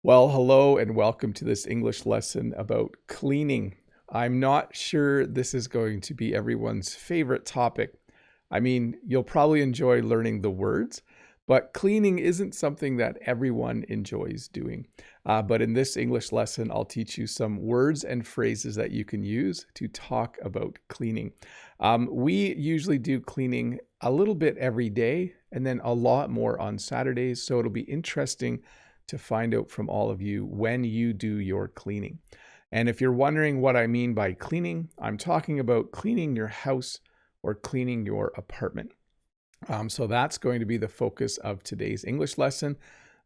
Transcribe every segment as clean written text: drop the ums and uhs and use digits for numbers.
Well, hello and welcome to this English lesson about cleaning. I'm not sure this is going to be everyone's favorite topic. I mean, you'll probably enjoy learning the words, but cleaning isn't something that everyone enjoys doing. But in this English lesson, I'll teach you some words and phrases that you can use to talk about cleaning. We usually do cleaning a little bit every day and then a lot more on Saturdays, so it'll be interesting to find out from all of you when you do your cleaning. And if you're wondering what I mean by cleaning, I'm talking about cleaning your house or cleaning your apartment. So that's going to be the focus of today's English lesson.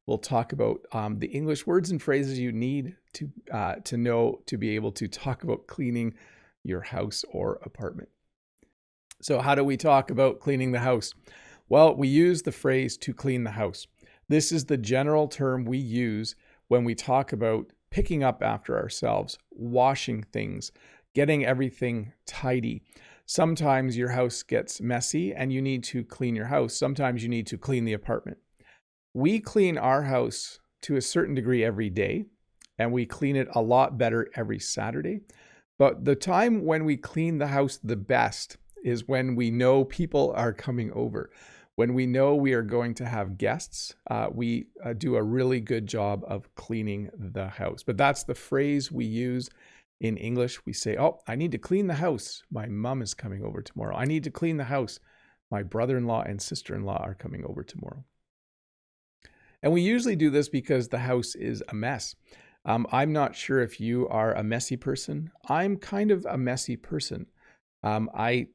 We'll talk about the English words and phrases you need to know to be able to talk about cleaning your house or apartment. So how do we talk about cleaning the house? Well, we use the phrase to clean the house. This is the general term we use when we talk about picking up after ourselves, washing things, getting everything tidy. Sometimes your house gets messy and you need to clean your house. Sometimes you need to clean the apartment. We clean our house to a certain degree every day, and we clean it a lot better every Saturday. But the time when we clean the house the best is when we know people are coming over. When we know we are going to have guests, we do a really good job of cleaning the house. But that's the phrase we use in English. We say, oh, I need to clean the house. My mom is coming over tomorrow. I need to clean the house. My brother-in-law and sister-in-law are coming over tomorrow. And we usually do this because the house is a mess. I'm not sure if you are a messy person. I'm kind of a messy person. I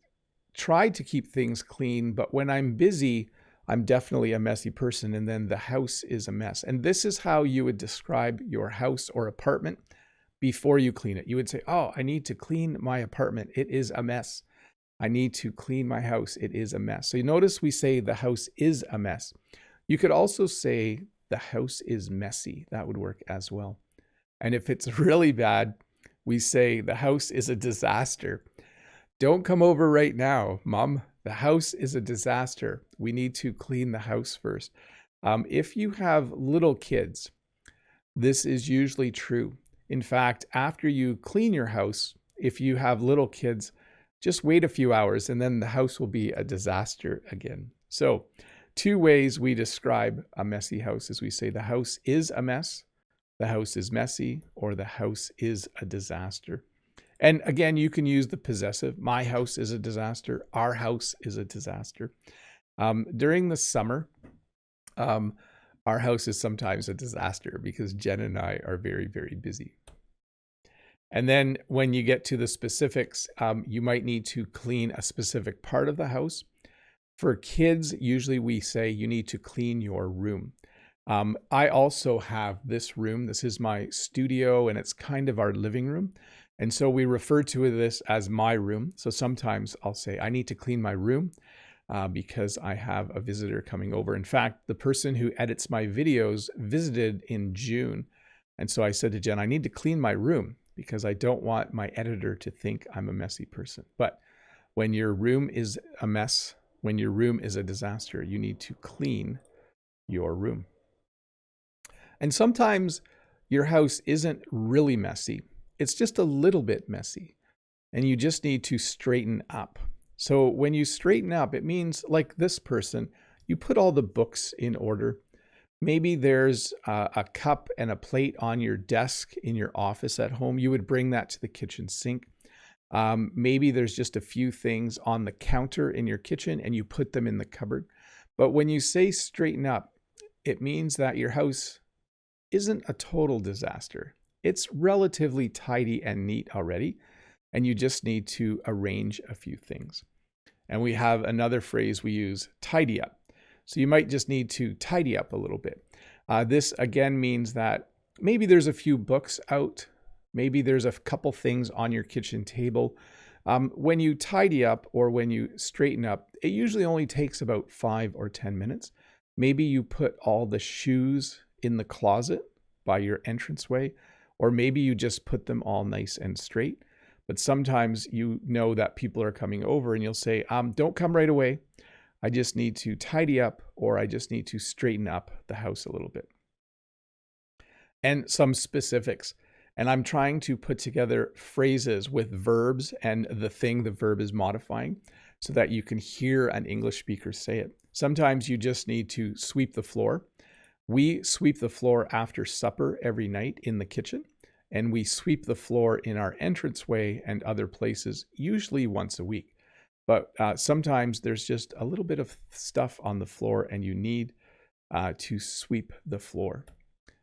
try to keep things clean, but when I'm busy, I'm definitely a messy person, and then the house is a mess. And this is how you would describe your house or apartment before you clean it. You would say, oh, I need to clean my apartment. It is a mess. I need to clean my house. It is a mess. So you notice we say the house is a mess. You could also say the house is messy. That would work as well. And if it's really bad, we say the house is a disaster. Don't come over right now, Mom. The house is a disaster. We need to clean the house first. If you have little kids, this is usually true. In fact, after you clean your house, if you have little kids, just wait a few hours and then the house will be a disaster again. So, two ways we describe a messy house is we say the house is a mess, the house is messy, or the house is a disaster. And again, you can use the possessive. My house is a disaster. Our house is a disaster. During the summer, our house is sometimes a disaster because Jen and I are very, very busy. And then when you get to the specifics, you might need to clean a specific part of the house. For kids, usually we say you need to clean your room. I also have this room. This is my studio, and it's kind of our living room. And so we refer to this as my room. So sometimes I'll say, I need to clean my room because I have a visitor coming over. In fact, the person who edits my videos visited in June. And so I said to Jen, I need to clean my room because I don't want my editor to think I'm a messy person. But when your room is a mess, when your room is a disaster, you need to clean your room. And sometimes your house isn't really messy. It's just a little bit messy, and you just need to straighten up. So when you straighten up, it means like this person, you put all the books in order. Maybe there's a cup and a plate on your desk in your office at home. You would bring that to the kitchen sink. Maybe there's just a few things on the counter in your kitchen and you put them in the cupboard. But when you say straighten up, it means that your house isn't a total disaster. It's relatively tidy and neat already, and you just need to arrange a few things. And we have another phrase we use, tidy up. So you might just need to tidy up a little bit. This again means that maybe there's a few books out, maybe there's a couple things on your kitchen table. When you tidy up or when you straighten up, it usually only takes about 5 or 10 minutes. Maybe you put all the shoes in the closet by your entranceway, or maybe you just put them all nice and straight. But sometimes you know that people are coming over and you'll say, don't come right away. I just need to tidy up, or I just need to straighten up the house a little bit. and some specifics. And I'm trying to put together phrases with verbs and the thing the verb is modifying so that you can hear an English speaker say it. Sometimes you just need to sweep the floor. We sweep the floor after supper every night in the kitchen, and we sweep the floor in our entranceway and other places, usually once a week. But sometimes there's just a little bit of stuff on the floor and you need to sweep the floor.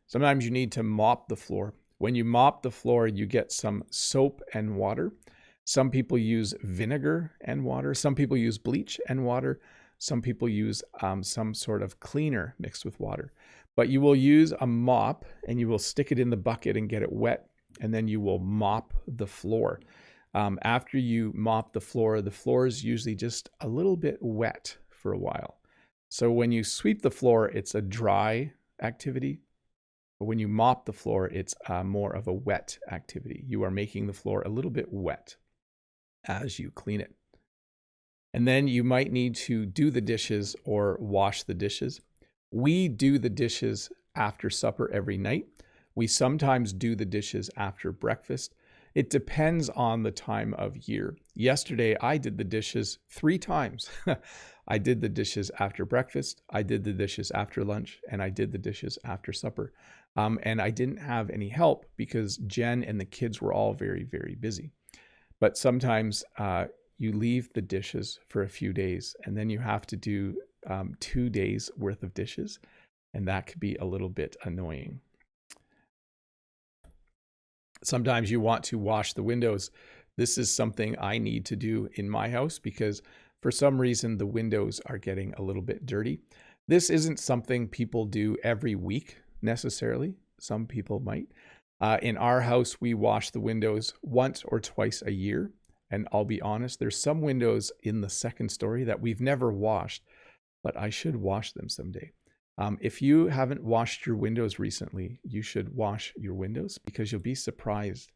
Sometimes you need to mop the floor. When you mop the floor, you get some soap and water. Some people use vinegar and water. Some people use bleach and water. Some people use some sort of cleaner mixed with water. But you will use a mop and you will stick it in the bucket and get it wet, and then you will mop the floor. After you mop the floor is usually just a little bit wet for a while. So when you sweep the floor, it's a dry activity. But when you mop the floor, it's more of a wet activity. You are making the floor a little bit wet as you clean it. And then you might need to do the dishes or wash the dishes. We do the dishes after supper every night. We sometimes do the dishes after breakfast. It depends on the time of year. Yesterday, I did the dishes 3 times. I did the dishes after breakfast, I did the dishes after lunch, and I did the dishes after supper. And I didn't have any help because Jen and the kids were all very, very busy. But sometimes you leave the dishes for a few days, and then you have to do 2 days worth of dishes, and that could be a little bit annoying. Sometimes you want to wash the windows. This is something I need to do in my house because for some reason the windows are getting a little bit dirty. This isn't something people do every week necessarily. Some people might. In our house, we wash the windows once or twice a year. And I'll be honest, there's some windows in the second story that we've never washed, but I should wash them someday. If you haven't washed your windows recently, you should wash your windows because you'll be surprised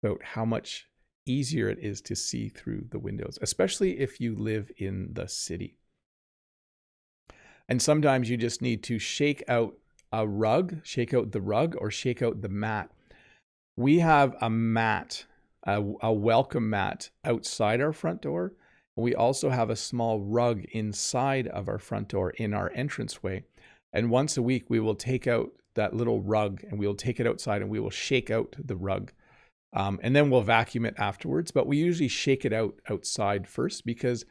about how much easier it is to see through the windows, especially if you live in the city. And sometimes you just need to shake out a rug, shake out the rug or shake out the mat. We have a mat, a welcome mat outside our front door. We also have a small rug inside of our front door in our entranceway. And once a week, we will take out that little rug and we will take it outside and we will shake out the rug. And then we'll vacuum it afterwards. But we usually shake it out outside first because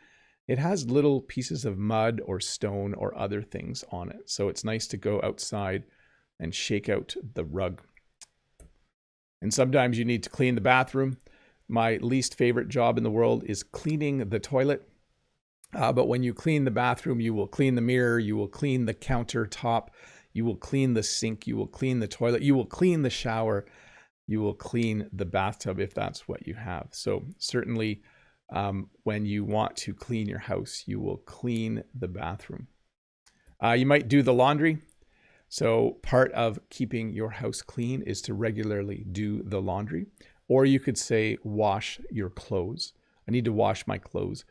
it has little pieces of mud or stone or other things on it. So it's nice to go outside and shake out the rug. And sometimes you need to clean the bathroom. My least favorite job in the world is cleaning the toilet. But when you clean the bathroom, you will clean the mirror, you will clean the countertop, you will clean the sink, you will clean the toilet, you will clean the shower, you will clean the bathtub if that's what you have. So certainly when you want to clean your house, you will clean the bathroom. You might do the laundry. So part of keeping your house clean is to regularly do the laundry. Or you could say, wash your clothes. I need to wash my clothes.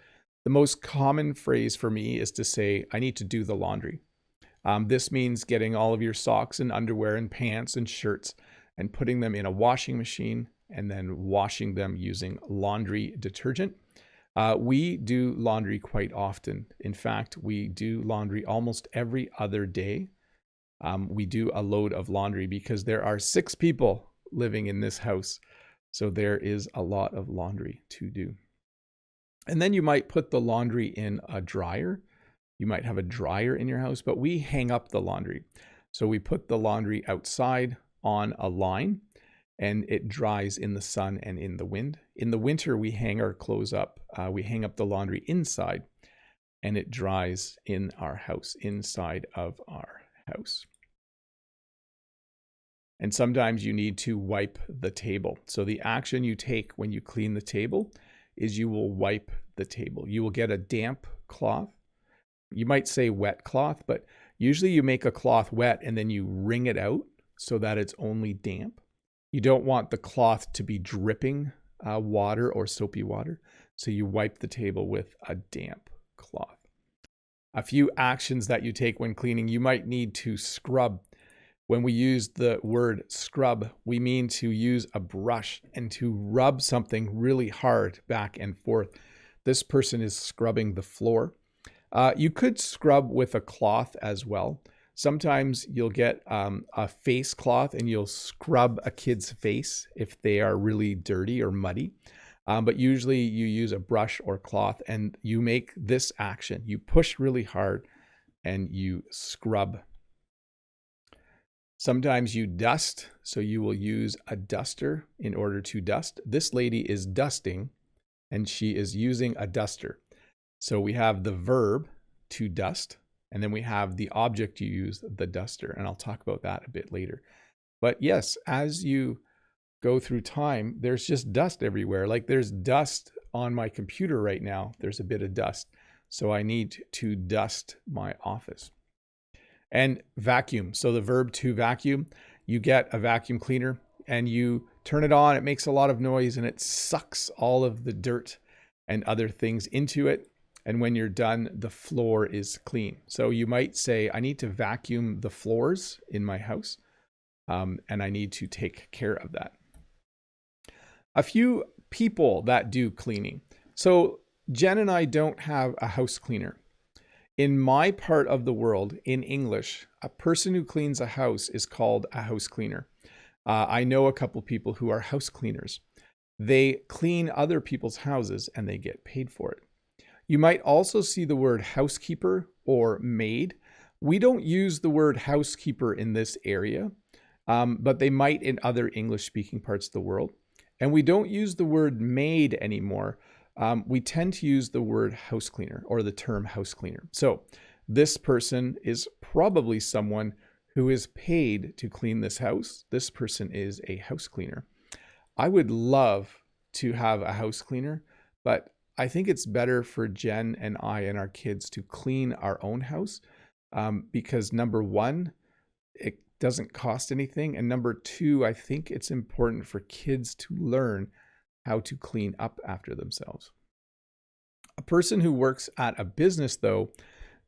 The most common phrase for me is to say, I need to do the laundry. This means getting all of your socks and underwear and pants and shirts and putting them in a washing machine and then washing them using laundry detergent. We do laundry quite often. In fact, we do laundry almost every other day. We do a load of laundry because there are 6 people living in this house. So there is a lot of laundry to do. And then you might put the laundry in a dryer. You might have a dryer in your house, but we hang up the laundry. So we put the laundry outside on a line and it dries in the sun and in the wind. In the winter, we hang our clothes up. We hang up the laundry inside and it dries in our house, inside of our house. And sometimes you need to wipe the table. So the action you take when you clean the table is you will wipe the table. You will get a damp cloth. You might say wet cloth, but usually you make a cloth wet and then you wring it out so that it's only damp. You don't want the cloth to be dripping water or soapy water. So you wipe the table with a damp cloth. A few actions that you take when cleaning, you might need to scrub. When we use the word scrub, we mean to use a brush and to rub something really hard back and forth. This person is scrubbing the floor. You could scrub with a cloth as well. Sometimes you'll get a face cloth and you'll scrub a kid's face if they are really dirty or muddy. But usually you use a brush or cloth and you make this action. You push really hard and you scrub. Sometimes you dust, so you will use a duster in order to dust. This lady is dusting and she is using a duster. So we have the verb to dust, and then we have the object you use, the duster, and I'll talk about that a bit later. But yes, as you go through time, there's just dust everywhere. Like there's dust on my computer right now. There's a bit of dust. So I need to dust my office. And vacuum. So the verb to vacuum, you get a vacuum cleaner and you turn it on. It makes a lot of noise and it sucks all of the dirt and other things into it. And when you're done, the floor is clean. So you might say, I need to vacuum the floors in my house, and I need to take care of that. A few people that do cleaning. So Jen and I don't have a house cleaner. In my part of the world, in English, a person who cleans a house is called a house cleaner. I know a couple people who are house cleaners. They clean other people's houses and they get paid for it. You might also see the word housekeeper or maid. We don't use the word housekeeper in this area, but they might in other English-speaking parts of the world. And we don't use the word maid anymore. We tend to use the word house cleaner or the term house cleaner. So this person is probably someone who is paid to clean this house. This person is a house cleaner. I would love to have a house cleaner, but I think it's better for Jen and I and our kids to clean our own house because number one, it doesn't cost anything. And number two, I think it's important for kids to learn how to clean up after themselves. A person who works at a business, though,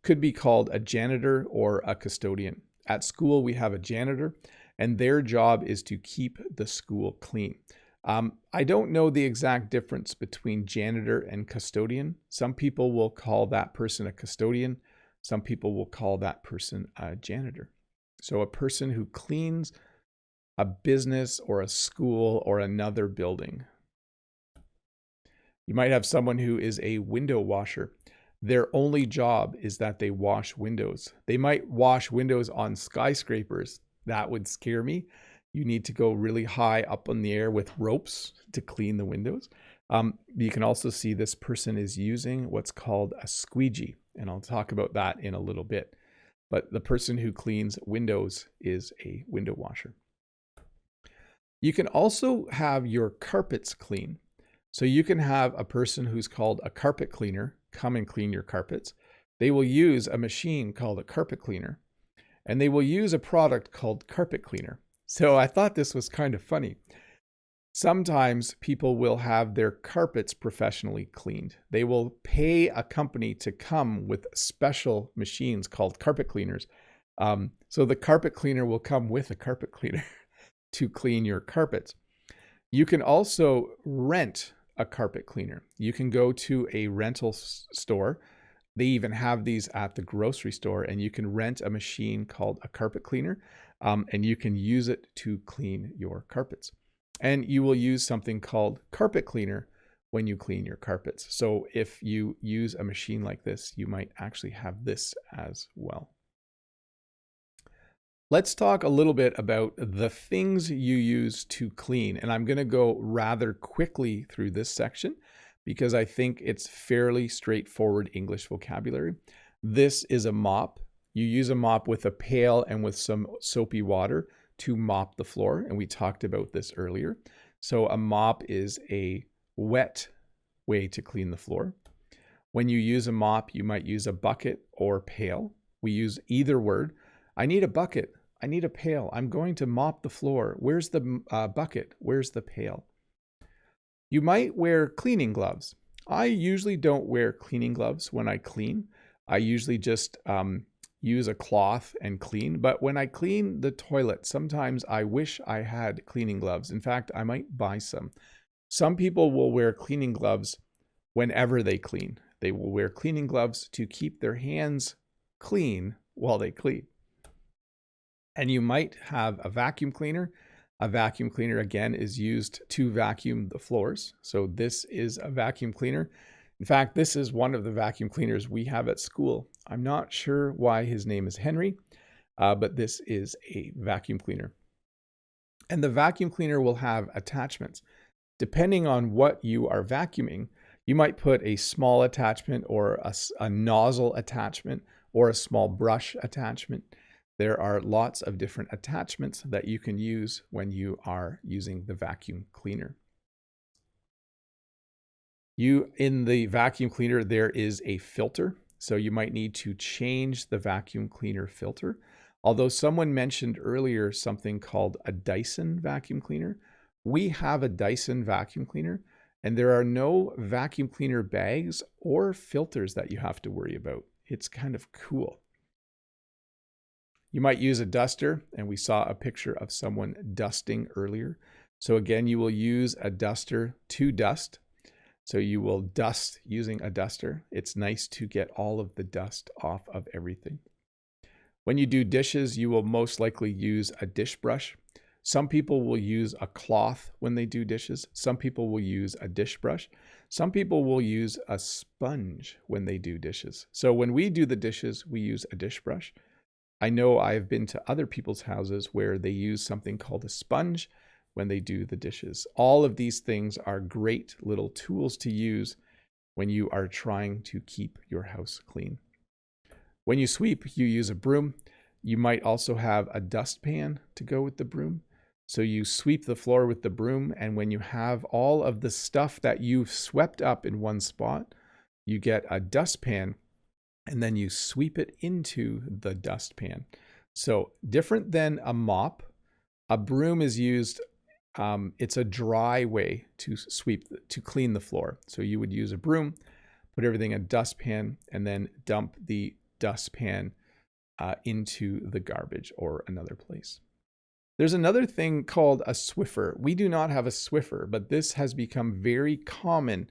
could be called a janitor or a custodian. At school, we have a janitor, and their job is to keep the school clean. I don't know the exact difference between janitor and custodian. Some people will call that person a custodian. Some people will call that person a janitor. So a person who cleans a business or a school or another building. You might have someone who is a window washer. Their only job is that they wash windows. They might wash windows on skyscrapers. That would scare me. You need to go really high up in the air with ropes to clean the windows. You can also see this person is using what's called a squeegee, and I'll talk about that in a little bit. But the person who cleans windows is a window washer. You can also have your carpets clean. So you can have a person who's called a carpet cleaner come and clean your carpets. They will use a machine called a carpet cleaner, and they will use a product called carpet cleaner. So I thought this was kind of funny. Sometimes people will have their carpets professionally cleaned. They will pay a company to come with special machines called carpet cleaners. So the carpet cleaner will come with a carpet cleaner to clean your carpets. You can also rent a carpet cleaner. You can go to a rental store. They even have these at the grocery store, and you can rent a machine called a carpet cleaner, and you can use it to clean your carpets. And you will use something called carpet cleaner when you clean your carpets. So if you use a machine like this, you might actually have this as well. Let's talk a little bit about the things you use to clean. And I'm going to go rather quickly through this section because I think it's fairly straightforward English vocabulary. This is a mop. You use a mop with a pail and with some soapy water to mop the floor. And we talked about this earlier. So a mop is a wet way to clean the floor. When you use a mop, you might use a bucket or pail. We use either word. I need a bucket. I need a pail. I'm going to mop the floor. Where's the bucket? Where's the pail? You might wear cleaning gloves. I usually don't wear cleaning gloves when I clean. I usually just use a cloth and clean, but when I clean the toilet, sometimes I wish I had cleaning gloves. In fact, I might buy some. Some people will wear cleaning gloves whenever they clean. They will wear cleaning gloves to keep their hands clean while they clean. And you might have a vacuum cleaner. A vacuum cleaner, again, is used to vacuum the floors. So this is a vacuum cleaner. In fact, this is one of the vacuum cleaners we have at school. I'm not sure why his name is Henry, but this is a vacuum cleaner. And the vacuum cleaner will have attachments. Depending on what you are vacuuming, you might put a small attachment or a nozzle attachment or a small brush attachment. There are lots of different attachments that you can use when you are using the vacuum cleaner. In the vacuum cleaner, there is a filter. So you might need to change the vacuum cleaner filter. Although someone mentioned earlier something called a Dyson vacuum cleaner. We have a Dyson vacuum cleaner, and there are no vacuum cleaner bags or filters that you have to worry about. It's kind of cool. You might use a duster, and we saw a picture of someone dusting earlier. So again, you will use a duster to dust. So you will dust using a duster. It's nice to get all of the dust off of everything. When you do dishes, you will most likely use a dish brush. Some people will use a cloth when they do dishes. Some people will use a dish brush. Some people will use a sponge when they do dishes. So when we do the dishes, we use a dish brush. I know I've been to other people's houses where they use something called a sponge when they do the dishes. All of these things are great little tools to use when you are trying to keep your house clean. When you sweep, you use a broom. You might also have a dustpan to go with the broom. So you sweep the floor with the broom, and when you have all of the stuff that you've swept up in one spot, you get a dustpan, and then you sweep it into the dustpan. So different than a mop, a broom is used, it's a dry way to clean the floor. So you would use a broom, put everything in a dustpan, and then dump the dustpan into the garbage or another place. There's another thing called a Swiffer. We do not have a Swiffer, but this has become very common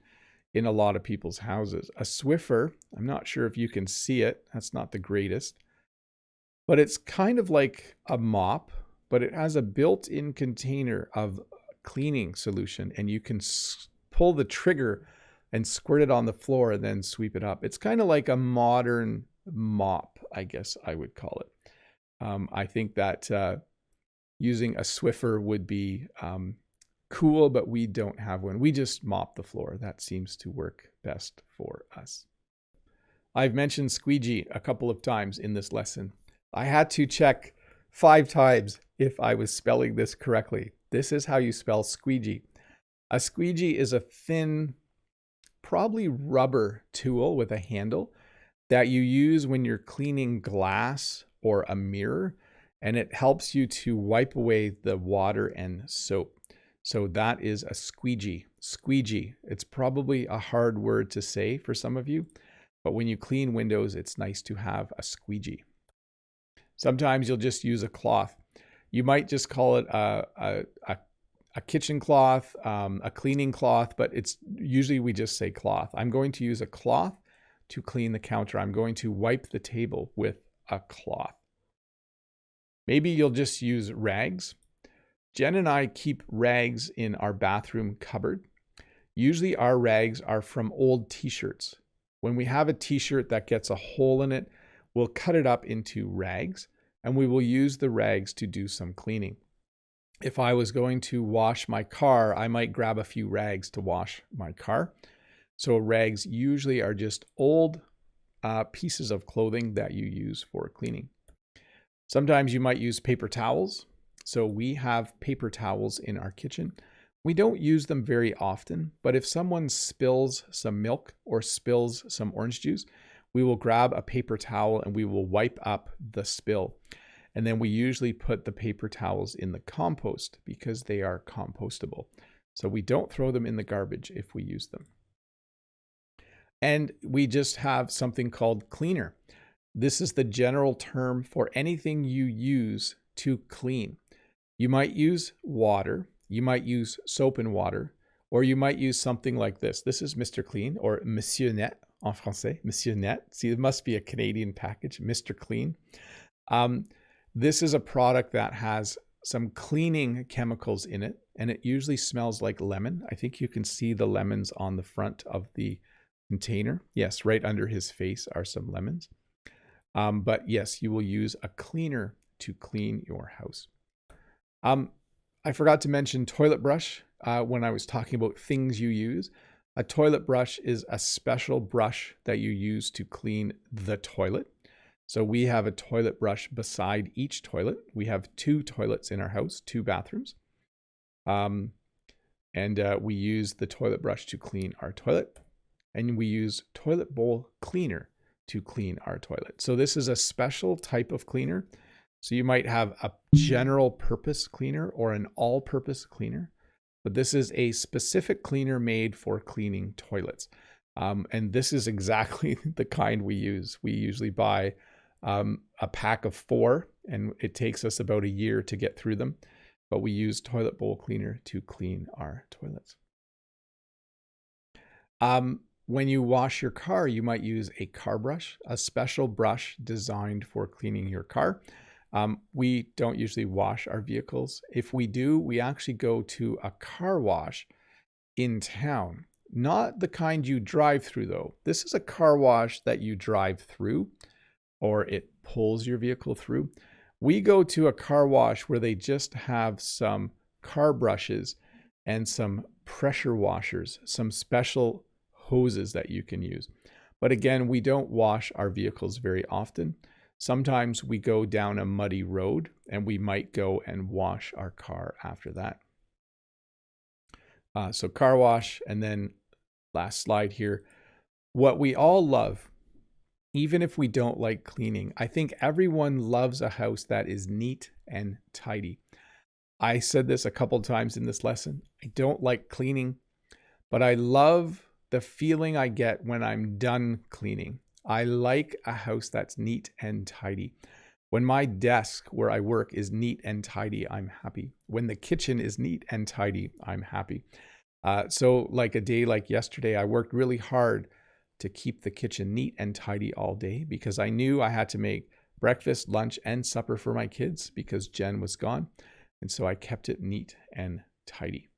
in a lot of people's houses. A Swiffer, I'm not sure if you can see it. That's not the greatest. But it's kind of like a mop, but it has a built-in container of cleaning solution, and you can pull the trigger and squirt it on the floor and then sweep it up. It's kind of like a modern mop, I guess I would call it. I think that using a Swiffer would be cool, but we don't have one. We just mop the floor. That seems to work best for us. I've mentioned squeegee a couple of times in this lesson. I had to check 5 times if I was spelling this correctly. This is how you spell squeegee. A squeegee is a thin, probably rubber tool with a handle that you use when you're cleaning glass or a mirror, and it helps you to wipe away the water and soap. So that is a squeegee. Squeegee. It's probably a hard word to say for some of you, but when you clean windows, it's nice to have a squeegee. Sometimes you'll just use a cloth. You might just call it a kitchen cloth, a cleaning cloth, but it's usually we just say cloth. I'm going to use a cloth to clean the counter. I'm going to wipe the table with a cloth. Maybe you'll just use rags. Jen and I keep rags in our bathroom cupboard. Usually our rags are from old t-shirts. When we have a t-shirt that gets a hole in it, we'll cut it up into rags, and we will use the rags to do some cleaning. If I was going to wash my car, I might grab a few rags to wash my car. So rags usually are just old pieces of clothing that you use for cleaning. Sometimes you might use paper towels. So we have paper towels in our kitchen. We don't use them very often, but if someone spills some milk or spills some orange juice, we will grab a paper towel and we will wipe up the spill. And then we usually put the paper towels in the compost because they are compostable. So we don't throw them in the garbage if we use them. And we just have something called cleaner. This is the general term for anything you use to clean. You might use water, you might use soap and water, or you might use something like this. This is Mr. Clean, or Monsieur Net en français, Monsieur Net. See, it must be a Canadian package, Mr. Clean. This is a product that has some cleaning chemicals in it, and it usually smells like lemon. I think you can see the lemons on the front of the container. Yes, right under his face are some lemons. But yes, you will use a cleaner to clean your house. I forgot to mention toilet brush when I was talking about things you use. A toilet brush is a special brush that you use to clean the toilet. So we have a toilet brush beside each toilet. We have 2 toilets in our house, 2 bathrooms. And we use the toilet brush to clean our toilet. And we use toilet bowl cleaner to clean our toilet. So this is a special type of cleaner. So you might have a general purpose cleaner or an all-purpose cleaner, but this is a specific cleaner made for cleaning toilets. And this is exactly the kind we use. We usually buy a pack of 4, and it takes us about a year to get through them, but we use toilet bowl cleaner to clean our toilets. When you wash your car, you might use a car brush, a special brush designed for cleaning your car. We don't usually wash our vehicles. If we do, we actually go to a car wash in town. Not the kind you drive through, though. This is a car wash that you drive through, or it pulls your vehicle through. We go to a car wash where they just have some car brushes and some pressure washers, some special hoses that you can use. But again, we don't wash our vehicles very often. Sometimes we go down a muddy road and we might go and wash our car after that. So car wash, and then last slide here. What we all love, even if we don't like cleaning, I think everyone loves a house that is neat and tidy. I said this a couple times in this lesson. I don't like cleaning, but I love the feeling I get when I'm done cleaning. I like a house that's neat and tidy. When my desk where I work is neat and tidy, I'm happy. When the kitchen is neat and tidy, I'm happy. So like a day like yesterday, I worked really hard to keep the kitchen neat and tidy all day because I knew I had to make breakfast, lunch, and supper for my kids because Jen was gone. And so I kept it neat and tidy.